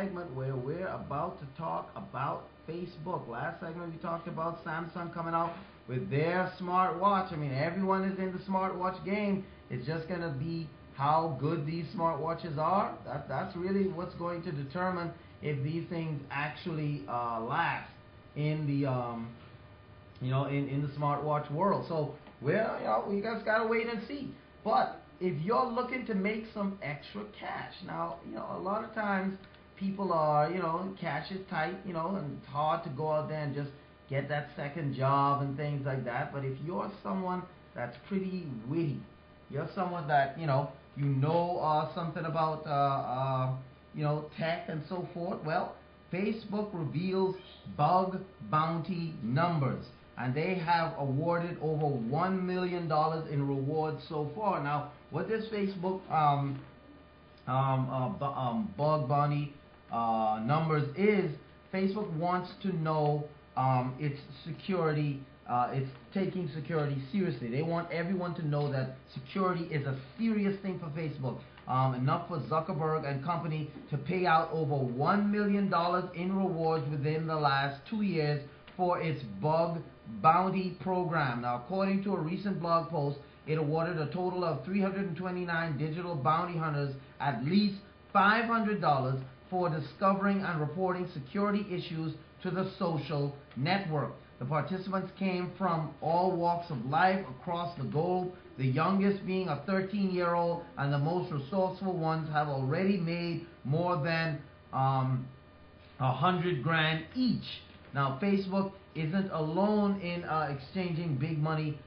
segment where we're about to talk about Facebook. Last segment we talked about Samsung coming out with their smartwatch. I mean, everyone is in the smartwatch game. It's just going to be how good these smartwatches are. That's really what's going to determine if these things actually last in the in the smartwatch world. So we just gotta wait and see. But if you're looking to make some extra cash, now a lot of times people are cash is tight, and it's hard to go out there and just get that second job and things like that. But if you're someone that's pretty witty, you're someone that something about tech and so forth, well, Facebook reveals bug bounty numbers, and they have awarded over $1 million in rewards so far. Now, what this Facebook bug bounty numbers is, Facebook wants to know its security. It's taking security seriously. They want everyone to know that security is a serious thing for Facebook. Enough for Zuckerberg and company to pay out over $1 million in rewards within the last 2 years for its bug bounty program. Now, according to a recent blog post, it awarded a total of 329 digital bounty hunters at least $500 for discovering and reporting security issues to the social network. The participants came from all walks of life across the globe, the youngest being a 13-year-old, and the most resourceful ones have already made more than $100,000 each. Now, Facebook isn't alone in exchanging big money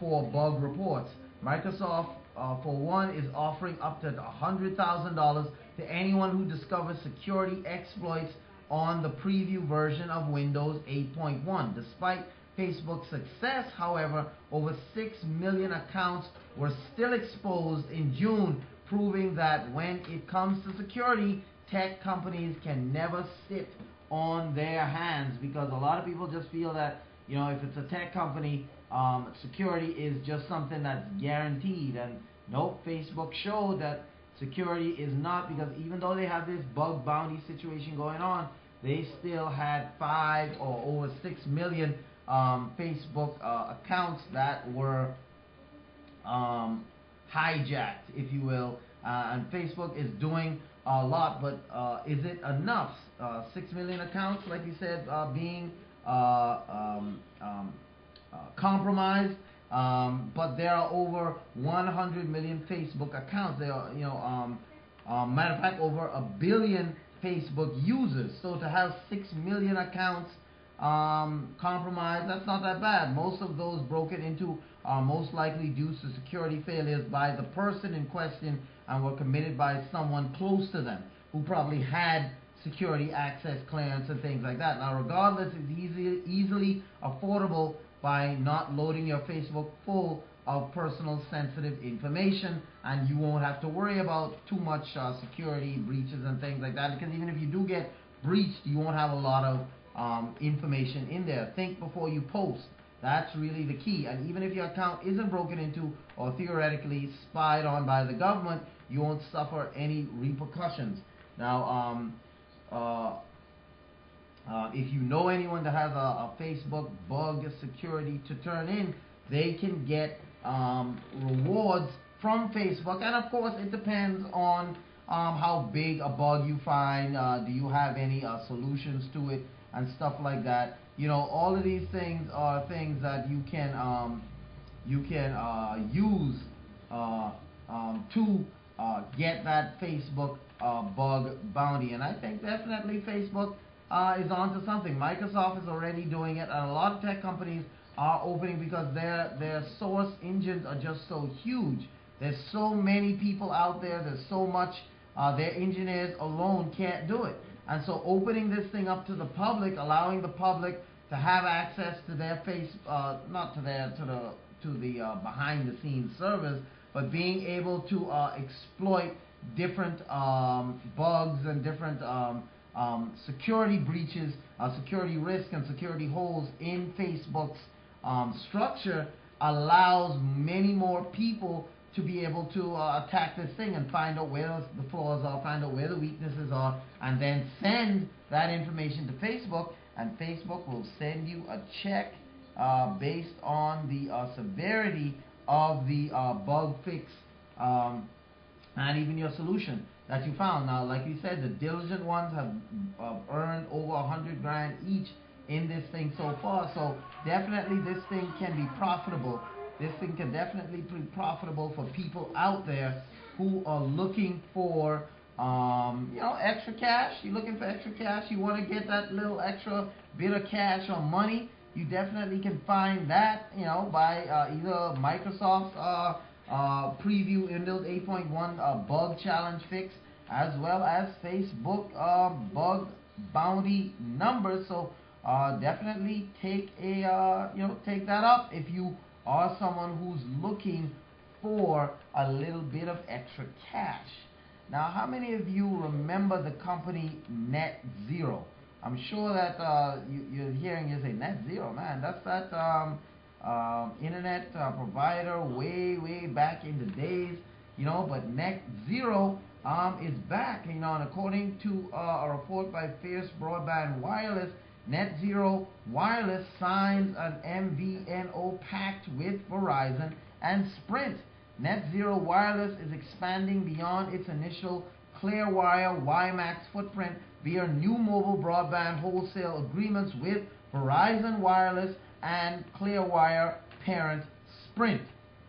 for bug reports. Microsoft, for one, is offering up to $100,000 to anyone who discovers security exploits on the preview version of Windows 8.1. Despite Facebook's success, however, over 6 million accounts were still exposed in June, proving that when it comes to security, tech companies can never sit on their hands, because a lot of people just feel that if it's a tech company, security is just something that's guaranteed. And nope, Facebook showed that security is not, because even though they have this bug bounty situation going on, they still had 5 or over 6 million Facebook accounts that were hijacked, if you will. And Facebook is doing a lot, but is it enough? 6 million accounts, like you said, being compromised. But there are over 100 million Facebook accounts. There are, matter of fact, over 1 billion Facebook users. So to have 6 million accounts compromised, that's not that bad. Most of those broken into are most likely due to security failures by the person in question and were committed by someone close to them who probably had security access clearance and things like that. Now, regardless, it's easily affordable by not loading your Facebook full of personal sensitive information, and you won't have to worry about too much security breaches and things like that, because even if you do get breached, you won't have a lot of information in there. Think before you post. That's really the key. And even if your account isn't broken into or theoretically spied on by the government, you won't suffer any repercussions. Now, if you know anyone that has a Facebook bug security to turn in, they can get rewards from Facebook. And of course, it depends on how big a bug you find. Do you have any solutions to it and stuff like that? All of these things are things that you can use to get that Facebook bug bounty. And I think definitely Facebook is onto something. Microsoft is already doing it, and a lot of tech companies are opening, because their source engines are just so huge. There's so many people out there. There's so much. Their engineers alone can't do it. And so opening this thing up to the public, allowing the public to have access to their to the behind the scenes servers, but being able to exploit different bugs and different security breaches, security risk and security holes in Facebook's structure, allows many more people to be able to attack this thing and find out where the flaws are, find out where the weaknesses are, and then send that information to Facebook, and Facebook will send you a check based on the severity of the bug fix and even your solution that you found. Now, like you said, the diligent ones have earned over 100 grand each in this thing so far. So definitely this thing can be profitable. This thing can definitely be profitable for people out there who are looking for extra cash. You're looking for extra cash. You want to get that little extra bit of cash or money. You definitely can find that, by either Microsoft's preview Windows 8.1 bug challenge fix, as well as Facebook bug bounty numbers. So definitely take take that up if you are someone who's looking for a little bit of extra cash. Now, how many of you remember the company Net Zero? I'm sure that you're hearing you say, Net Zero, man, that's that internet provider way back in the days, but Net Zero is back, and according to a report by Fierce Broadband Wireless, Net Zero Wireless signs an MVNO pact with Verizon and Sprint. Net Zero Wireless is expanding beyond its initial Clearwire WiMAX footprint via new mobile broadband wholesale agreements with Verizon Wireless and Clearwire parent Sprint.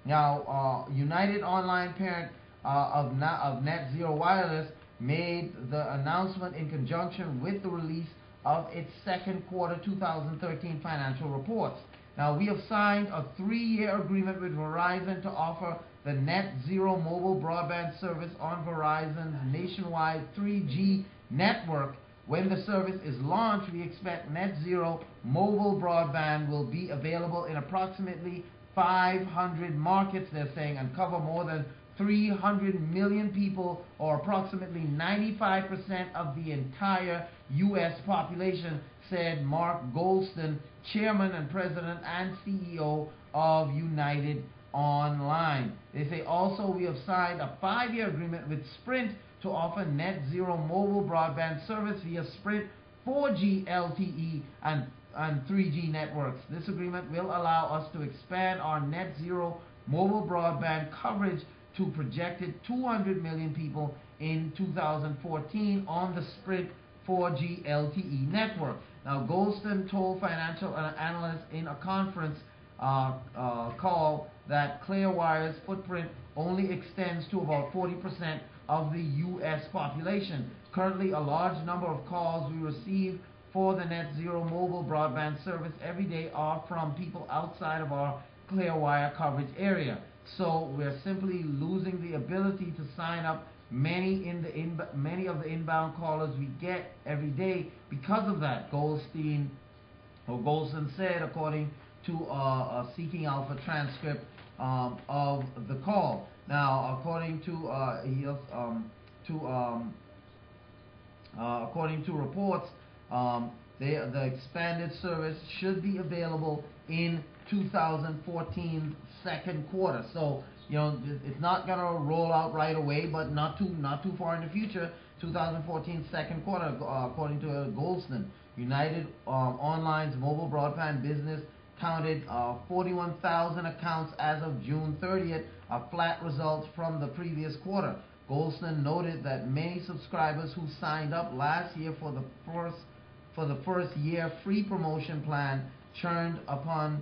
Now, United Online parent of Net Zero Wireless made the announcement in conjunction with the release of its second quarter 2013 financial reports. Now, we have signed a 3-year agreement with Verizon to offer the Net Zero mobile broadband service on Verizon's nationwide 3G network. When the service is launched, we expect Net Zero mobile broadband will be available in approximately 500 markets, they're saying, and cover more than 300 million people, or approximately 95% of the entire U.S. population, said Mark Goldston, chairman and president and CEO of United Online. They say also we have signed a 5-year agreement with Sprint to offer Net Zero mobile broadband service via Sprint 4G LTE and 3G networks. This agreement will allow us to expand our Net Zero mobile broadband coverage to projected 200 million people in 2014 on the Sprint 4G LTE network. Now, Goldston told financial analysts in a conference call that Clearwire's footprint only extends to about 40% of the U.S. population. Currently, a large number of calls we receive for the Net Zero mobile broadband service every day are from people outside of our Clearwire coverage area. So we're simply losing the ability to sign up many of the inbound callers we get every day because of that. Goldston said, according to a Seeking Alpha transcript of the call. Now, according to reports, the expanded service should be available in 2014 second quarter. So, it's not going to roll out right away, but not too far in the future. 2014 second quarter, according to Goldston. United Online's mobile broadband business counted 41,000 accounts as of June 30th, a flat result from the previous quarter. Goldston noted that many subscribers who signed up last year for the first year free promotion plan churned upon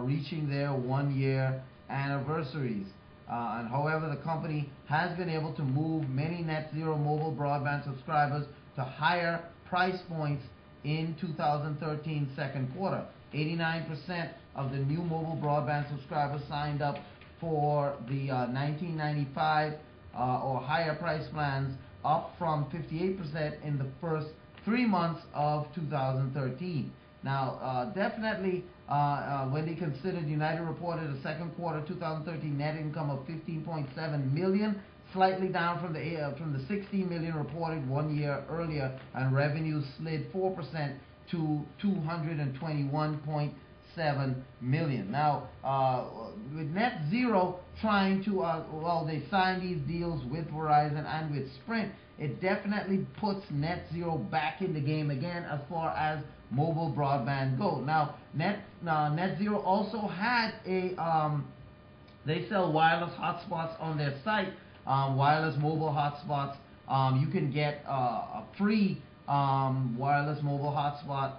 reaching their 1-year anniversaries. And however, the company has been able to move many Net Zero mobile broadband subscribers to higher price points in 2013 second quarter. 89% of the new mobile broadband subscribers signed up for the $19.95 or higher price plans, up from 58% in the first 3 months of 2013. Now, definitely, when they considered, United reported a second quarter 2013 net income of $15.7 million, slightly down from the $16 million reported 1 year earlier, and revenues slid 4% to $221.6 1.7 million. Now, with Net Zero trying to, well, they signed these deals with Verizon and with Sprint, it definitely puts Net Zero back in the game again as far as mobile broadband go. Now, Net Zero also had a, they sell wireless hotspots on their site, wireless mobile hotspots. You can get a free wireless mobile hotspot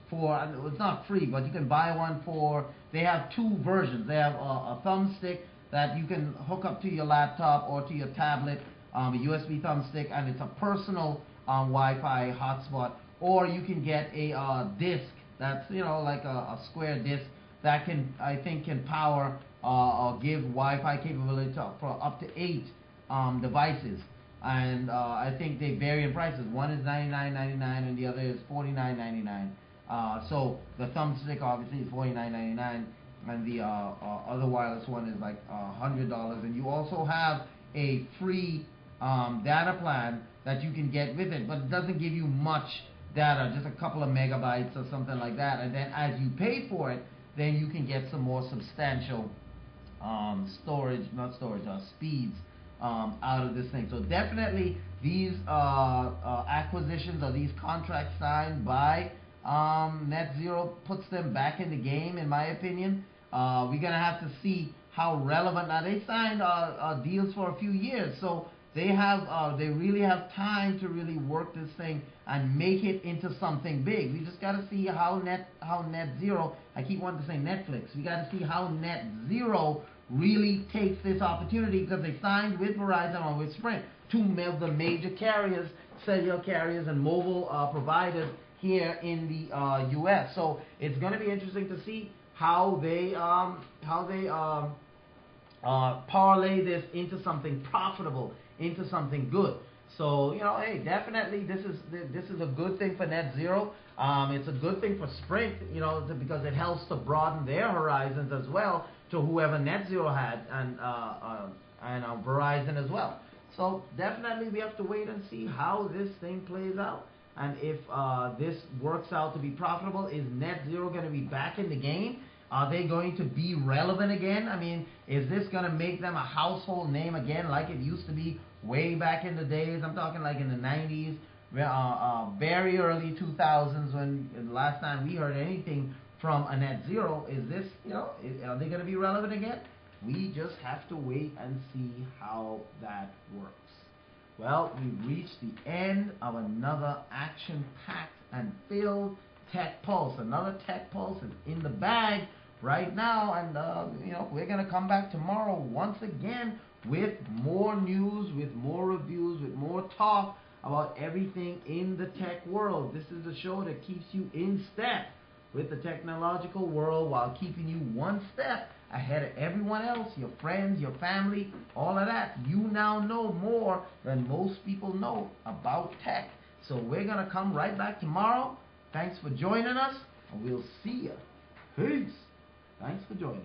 for, it's not free, but you can buy one for, they have two versions. They have a thumbstick that you can hook up to your laptop or to your tablet, a USB thumbstick, and it's a personal Wi-Fi hotspot. Or you can get a disc that's, you know, like a square disc that can, I think, can power or give Wi-Fi capability for up to 8 devices. And I think they vary in prices. One is $99.99 and the other is $49.99. So the thumbstick obviously is $49.99, and the other wireless one is like $100. And you also have a free data plan that you can get with it, but it doesn't give you much data, just a couple of megabytes or something like that. And then as you pay for it, then you can get some more substantial speeds out of this thing. So definitely these acquisitions or these contracts signed by Net Zero puts them back in the game, in my opinion. We're gonna have to see how relevant. Now they signed deals for a few years, so they have they really have time to really work this thing and make it into something big. We just got to see how Net Zero, I keep wanting to say Netflix, we got to see how Net Zero really takes this opportunity, because they signed with Verizon or with Sprint, two of the major carriers, cellular carriers and mobile providers here in the U.S. So it's going to be interesting to see how they parlay this into something profitable, into something good. So, you know, hey, definitely this is a good thing for Net Zero. It's a good thing for Sprint, you know, because it helps to broaden their horizons as well to whoever Net Zero had, and Verizon as well. So definitely we have to wait and see how this thing plays out. And if this works out to be profitable, is Net Zero going to be back in the game? Are they going to be relevant again? I mean, is this going to make them a household name again like it used to be way back in the days? I'm talking like in the 90s, very early 2000s, when the last time we heard anything from a Net Zero. Is this, you know, are they going to be relevant again? We just have to wait and see how that works. Well, we've reached the end of another action-packed and filled Tech Pulse. Another Tech Pulse is in the bag right now, and you know, we're going to come back tomorrow once again with more news, with more reviews, with more talk about everything in the tech world. This is a show that keeps you in step with the technological world while keeping you one step ahead of everyone else, your friends, your family, all of that. You now know more than most people know about tech. So we're going to come right back tomorrow. Thanks for joining us, and we'll see you. Peace. Thanks for joining us.